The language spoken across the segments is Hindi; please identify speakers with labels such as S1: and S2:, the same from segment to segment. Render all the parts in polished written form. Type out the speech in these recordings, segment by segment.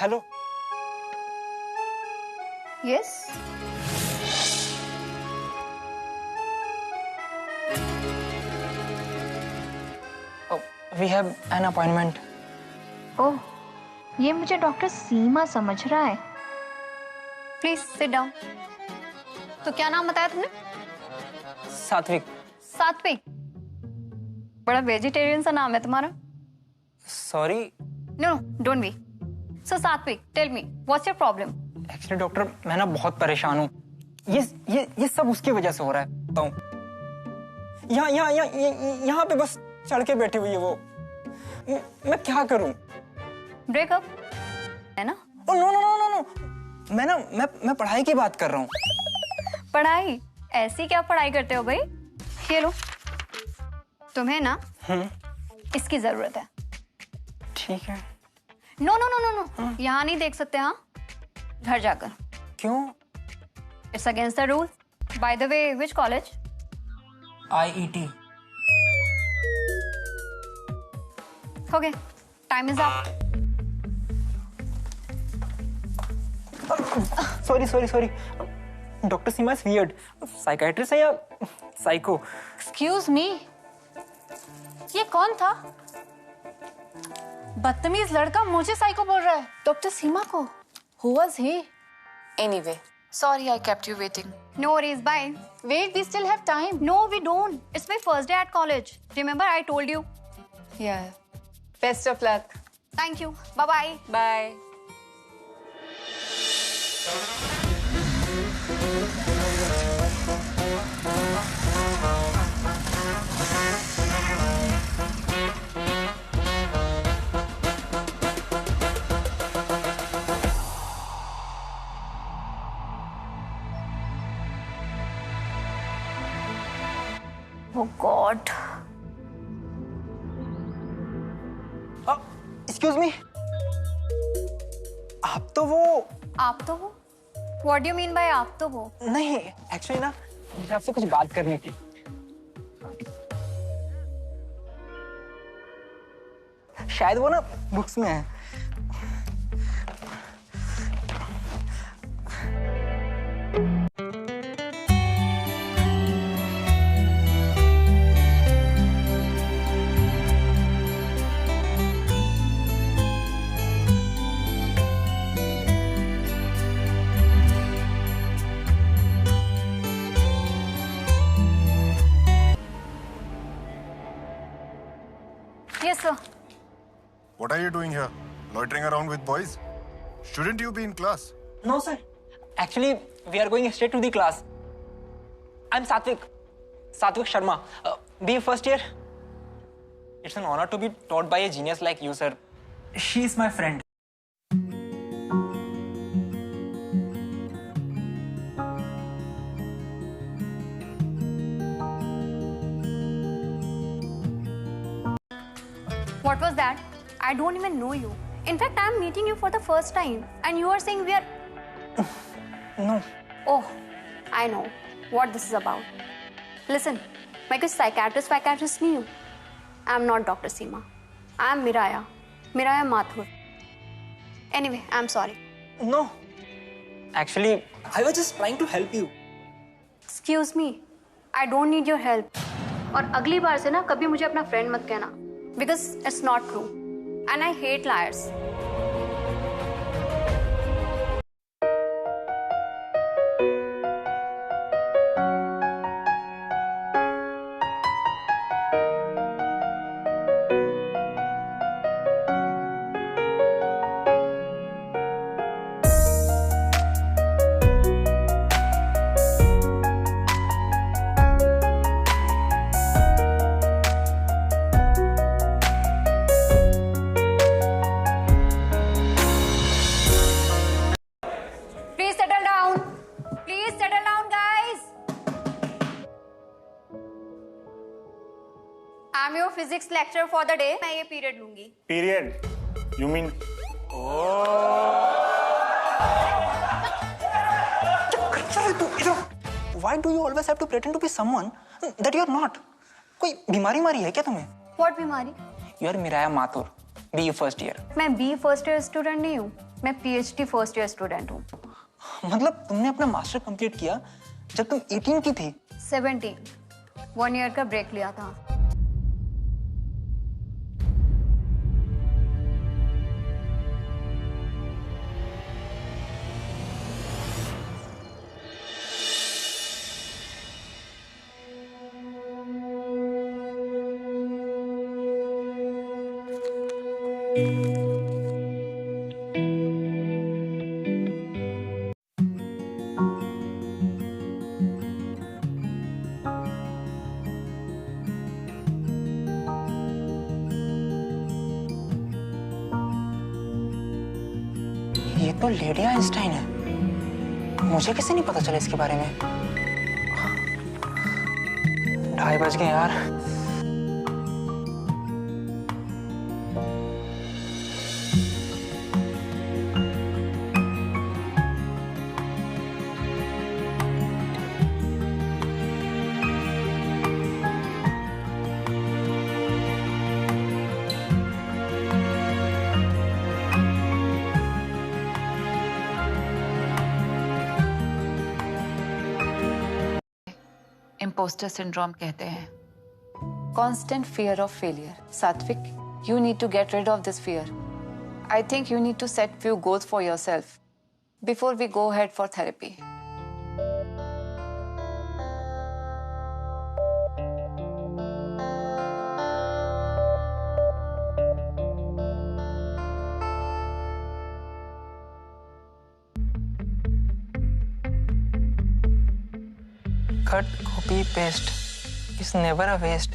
S1: Hello.
S2: Yes.
S1: We have an appointment.
S2: Oh, ये मुझे डॉक्टर सीमा समझ रहा है। Please sit down. तो क्या नाम बताया तुमने?
S1: सात्विक।
S2: सात्विक? बड़ा वेजिटेरियन सा नाम है तुम्हारा।
S1: Sorry.
S2: No, don't be. So Satvik, tell me what's your problem?
S1: Actually doctor, मैं ना बहुत परेशान हूँ। ये सब उसकी वजह से हो रहा है। बताऊं, यहाँ पे बस चढ़ के बैठी हुई है वो। मैं क्या करूं?
S2: ब्रेकअप है ना?
S1: No no no no no, मैं पढ़ाई की बात कर रहा हूँ।
S2: पढ़ाई? ऐसी क्या पढ़ाई करते हो भाई? ये लो, तुम्हें ना इसकी जरूरत है।
S1: ठीक है।
S2: No no no no no, यहाँ नहीं देख सकते। हाँ, घर जाकर।
S1: क्यों?
S2: It's against the rule. By the way, which college?
S1: IET।
S2: Okay, time is up.
S1: Sorry. Doctor Seema is weird. Psychiatrist है या साइको?
S3: एक्सक्यूज मी, ये कौन था? बदतमीज लड़का मुझे साइको बोल रहा है। डॉक्टर सीमा को? Who was he?
S4: Anyway, sorry I kept you waiting.
S2: No worries, bye.
S3: Wait, we still have time.
S2: No, we don't. It's my first day at college. Remember, I told you.
S3: Yeah. Best of luck.
S2: Thank you. Bye-bye.
S4: Bye.
S2: Oh God.
S1: Excuse me, आप तो वो?
S2: आप तो वो? What do you mean by आप तो वो?
S1: नहीं, एक्चुअली ना मुझे आपसे कुछ बात करनी थी। शायद वो ना बुक्स में है।
S2: Yes, sir.
S5: What are you doing here? Loitering around with boys? Shouldn't you be in class?
S1: No, sir. Actually, we are going straight to the class. I'm Satvik Sharma. BA first year. It's an honor to be taught by a genius like you, sir. She is my friend.
S2: What was that? I don't even know you. In fact, I'm meeting you for the first time, and you are saying we are.
S1: No.
S2: Oh, I know what this is about. Listen, मैं कोई psychiatrist नहीं हूँ. I'm not Dr. Seema. I'm Miraya Mathur. Anyway, I'm sorry.
S1: No. Actually, I was just trying to help you.
S2: Excuse me, I don't need your help. और अगली बार से ना कभी मुझे अपना फ्रेंड मत कहना. Because it's not true. And I hate liars. Please settle down, guys. I'm your physics lecturer for the day. मैं ये पीरियड लूंगी.
S6: Period? You mean?
S1: Why do you always have to pretend to be someone that you're not? कोई बीमारी मारी है क्या तुम्हें?
S2: What बीमारी?
S1: You are Miraya Mathur, BE first year.
S2: मैं BE first year स्टूडेंट नहीं हूँ. मैं PhD फर्स्ट ईयर स्टूडेंट हूँ।
S1: मतलब तुमने अपना मास्टर कंप्लीट किया जब तुम 18 की थी?
S2: 17, 1 ईयर का ब्रेक लिया था।
S1: ये तो लेडी आइंस्टाइन है। मुझे कैसे नहीं पता चला इसके बारे में? 2:30 बज गए यार।
S4: Imposter syndrome कहते हैं. Constant fear of failure. Satvik, you need to get rid of this fear. I think you need to set few goals for yourself before we go ahead for therapy.
S1: Cut copy paste is never a waste.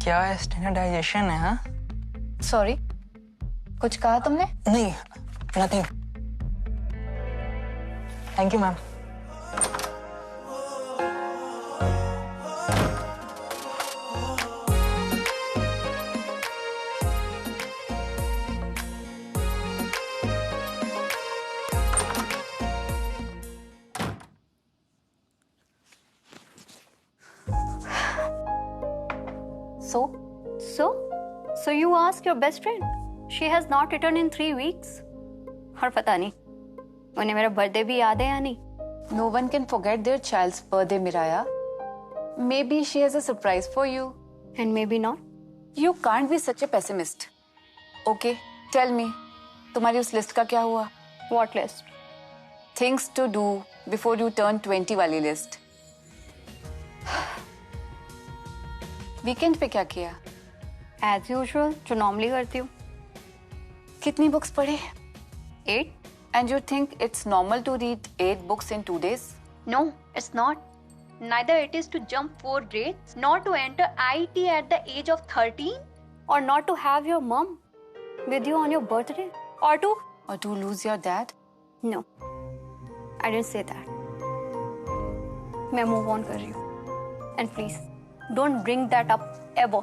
S1: क्या स्टैंडर्डाइजेशन है? हाँ,
S4: Sorry, कुछ कहा तुमने?
S1: नहीं, nothing. Thank you ma'am.
S2: So you ask your best friend. She has not returned in 3 weeks. और पता नहीं उन्हें मेरा बर्थडे भी याद है या नहीं।
S4: No one can forget their child's birthday, Miraya. Maybe she has a surprise for you.
S2: And maybe not.
S4: You can't be such a pessimist. Okay, tell me, तुम्हारी उस लिस्ट का क्या हुआ?
S2: What list?
S4: Things to do before you turn 20 वाली लिस्ट. वीकेंड पे क्या किया?
S2: As usual, जो normally करती हूँ।
S4: कितनी बुक्स पढ़े?
S2: 8?
S4: And you think it's normal to read 8 books in 2 days?
S2: No, it's not. Neither it is to jump 4 grades, nor to enter IIT at the age of 13, or not to have your mom with you on your birthday, or to...
S4: Or to lose your dad?
S2: No, I didn't say that. मैं move on कर रही हूँ. And please, don't bring that up ever.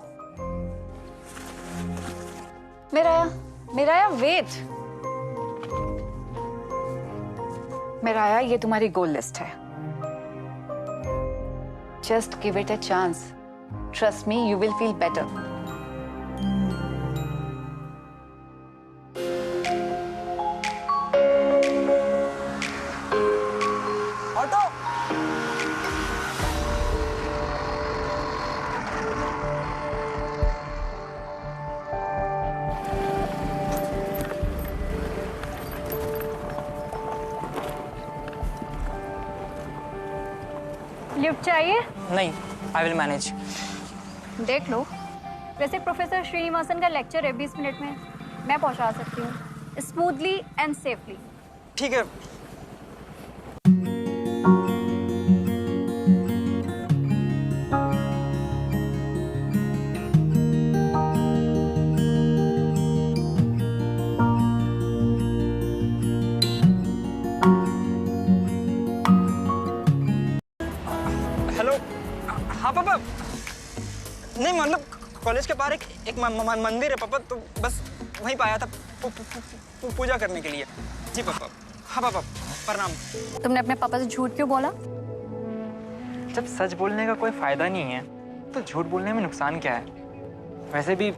S4: मिराया, wait. मिराया, ये तुम्हारी गोल लिस्ट है. Just give it a chance. Trust me, you will feel better.
S1: Auto.
S2: Lift चाहिए?
S1: नहीं, आई विल मैनेज।
S2: देख लो, वैसे प्रोफेसर श्रीनिवासन का लेक्चर है 20 मिनट में, मैं पहुंचा सकती हूँ स्मूथली एंड सेफली।
S1: ठीक है। हेलो। हाँ पापा। नहीं मतलब कॉलेज के पार एक मंदिर है पापा, तो बस वहीं पे आया था पूजा करने के लिए। जी पापा। हाँ पापा, प्रणाम।
S2: तुमने अपने पापा से झूठ क्यों बोला?
S1: जब सच बोलने का कोई फायदा नहीं है तो झूठ बोलने में नुकसान क्या है? वैसे भी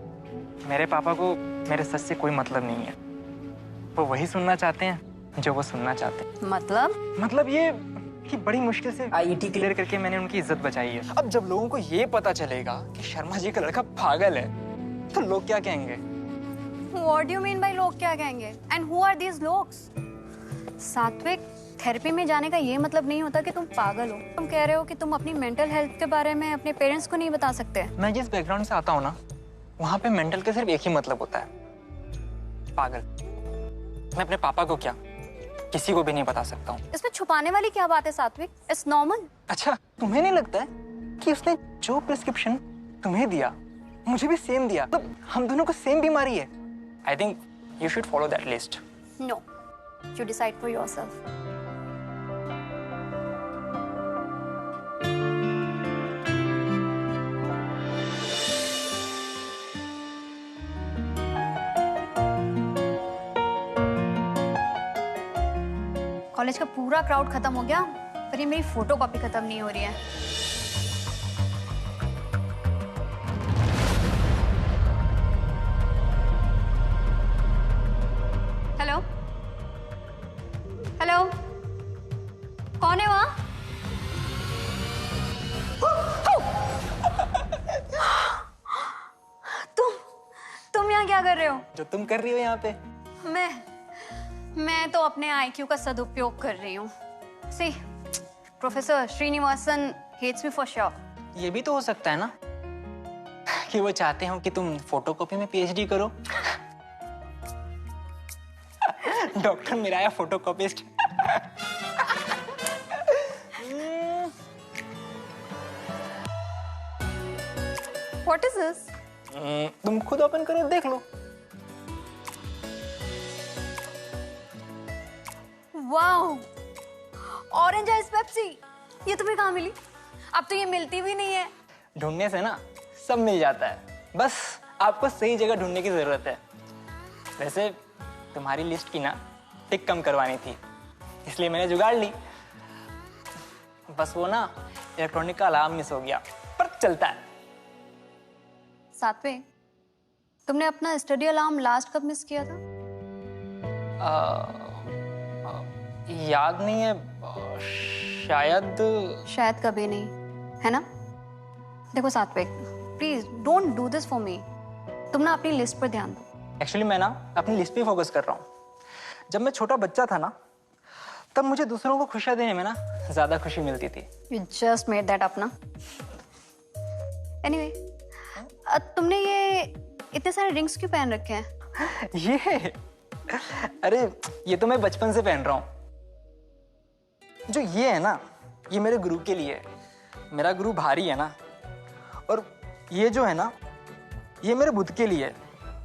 S1: मेरे पापा को मेरे सच से कोई मतलब नहीं है। वो वही सुनना चाहते हैं जो वो सुनना चाहते हैं।
S2: मतलब
S1: ये कि बड़ी मुश्किल से आईईटी क्लियर करके मैंने उनकी इज्जत बचाई है। अब जब लोगों को ये पता चलेगा कि शर्मा जी का लड़का पागल है तो लोग क्या कहेंगे?
S2: What do you mean by लोग क्या कहेंगे? एंड हु आर दीज लोग्स? सात्विक, थेरेपी में जाने का ये मतलब नहीं होता कि तुम पागल हो। तुम कह रहे हो कि तुम अपनी मेंटल हेल्थ के बारे में अपने पेरेंट्स को नहीं बता सकते।
S1: मैं जिस बैकग्राउंड से आता हूँ ना, वहाँ पे मेंटल का सिर्फ एक ही मतलब होता है, पागल। मैं अपने पापा को क्या किसी को भी नहीं बता सकता हूँ।
S2: इसमें छुपाने वाली क्या बात है सात्विक? It's normal.
S1: अच्छा, तुम्हें नहीं लगता है कि उसने जो प्रिस्क्रिप्शन तुम्हें दिया मुझे भी सेम दिया, तो हम दोनों को सेम बीमारी है? I think you should follow that list.
S2: No, you decide for yourself. College का पूरा क्राउड खत्म हो गया, पर ये मेरी फोटो कॉपी खत्म नहीं हो रही है। हेलो हेलो, कौन है वहां? तुम यहाँ क्या कर रहे हो?
S1: जो तुम कर रही हो यहाँ पे?
S2: मैं तो अपने आईक्यू का सदुपयोग कर रही हूँ। See, professor Srinivasan hates me for sure.
S1: ये भी तो हो सकता है ना कि वो चाहते हो कि तुम फोटोकॉपी में पीएचडी करो। Doctor Miraya photocopist.
S2: What is this?
S1: तुम खुद ओपन करो, देख लो।
S2: Wow, orange ice Pepsi. ये तुम्हें कहाँ मिली? अब तो ये मिलती भी नहीं है।
S1: ढूंढने से ना सब मिल जाता है, बस आपको सही जगह ढूंढने की जरूरत है। वैसे तुम्हारी लिस्ट की ना टिक कम करवानी थी, इसलिए मैंने जुगाड़ ली। बस वो ना इलेक्ट्रॉनिक का अलार्म मिस हो गया, पर चलता है।
S2: सात्विक, तुमने अपना स्टडी अलार्म लास्ट कब मिस किया था?
S1: याद नहीं है, शायद
S2: कभी नहीं, है ना? देखो सात्विक, please don't do this for me. तुम ना अपनी लिस्ट पर ध्यान दो।
S1: एक्चुअली मैं ना अपनी लिस्ट पे फोकस कर रहा हूँ। जब मैं छोटा बच्चा था ना, तब मुझे दूसरों को खुशियां देने में ना ज्यादा खुशी मिलती थी।
S2: You just made that up ना? Anyway, तुमने ये इतने सारे रिंग्स क्यों पहन रखे हैं?
S1: ये अरे ये तो मैं बचपन से पहन रहा हूँ। जो ये है ना, ये मेरे गुरु के लिए है। मेरा गुरु भारी है ना, और ये जो है ना, ये मेरे बुद्ध के लिए है।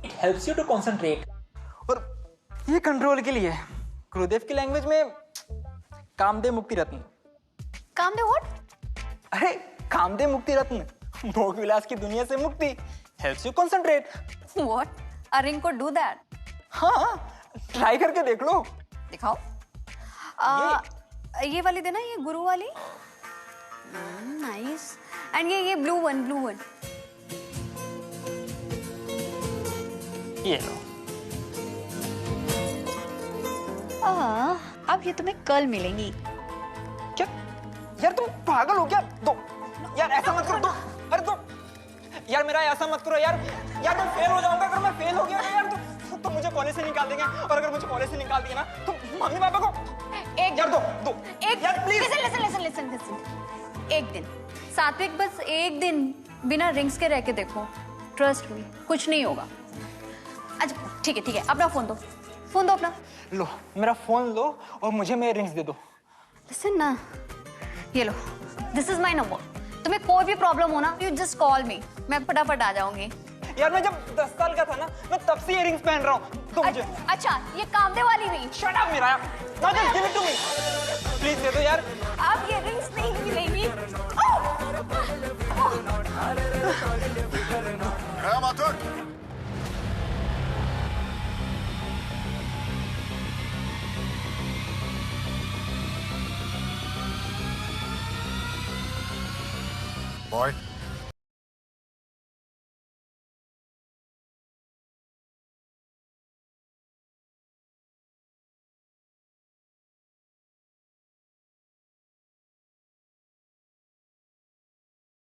S1: It helps you to concentrate। और ये कंट्रोल के लिए है। गुरुदेव की लैंग्वेज में कामदेव मुक्ति रत्न।
S2: कामदेव व्हाट?
S1: अरे कामदेव मुक्ति रत्न, भोग विलास की दुनिया से मुक्ति। Helps you concentrate।
S2: What? A ring could do that?
S1: हाँ, ट्राई करके देख लो।
S2: दिखाओ। ये वाली देना, ये गुरु वाली। नाइस। एंड ये ब्लू वन।
S1: ये लो।
S3: अब ये तुम्हें कल मिलेंगी।
S1: क्या यार, तुम पागल हो क्या? दो यार, ऐसा मत करो। दो, अरे दो यार, मेरा ऐसा मत करो यार। यार मैं फेल हो जाऊंगा। अगर मैं फेल हो गया ना यार, तो मुझे कॉलेज से निकाल देंगे। और अगर मुझे कॉलेज से निकाल दिया ना, तो मम्मी पापा को
S2: एक
S1: यार दो
S2: एक
S1: यार प्लीज।
S2: लिसन। एक दिन सात्विक, बस एक दिन बिना रिंग्स के रह के देखो। ट्रस्ट मी, कुछ नहीं होगा। अच्छा ठीक है, अपना फोन दो अपना।
S1: लो मेरा फोन लो और मुझे मेरे रिंग्स दे दो।
S2: लिसन ना, ये लो, दिस इज माय नंबर। तुम्हें कोई भी प्रॉब्लम हो ना, यू जस्ट कॉल मी, मैं फटाफट आ जाऊंगी।
S1: यार मैं जब 10 साल का था ना, मैं तब से ये रिंग्स पहन रहा हूँ। तो मुझे
S2: अच्छा, ये कामदेव वाली भी?
S1: शट अप मेरा, now just give it to me. Please दे दो यार।
S2: अब ये रिंग्स नहीं मिलेंगी।
S5: माथुर, बॉय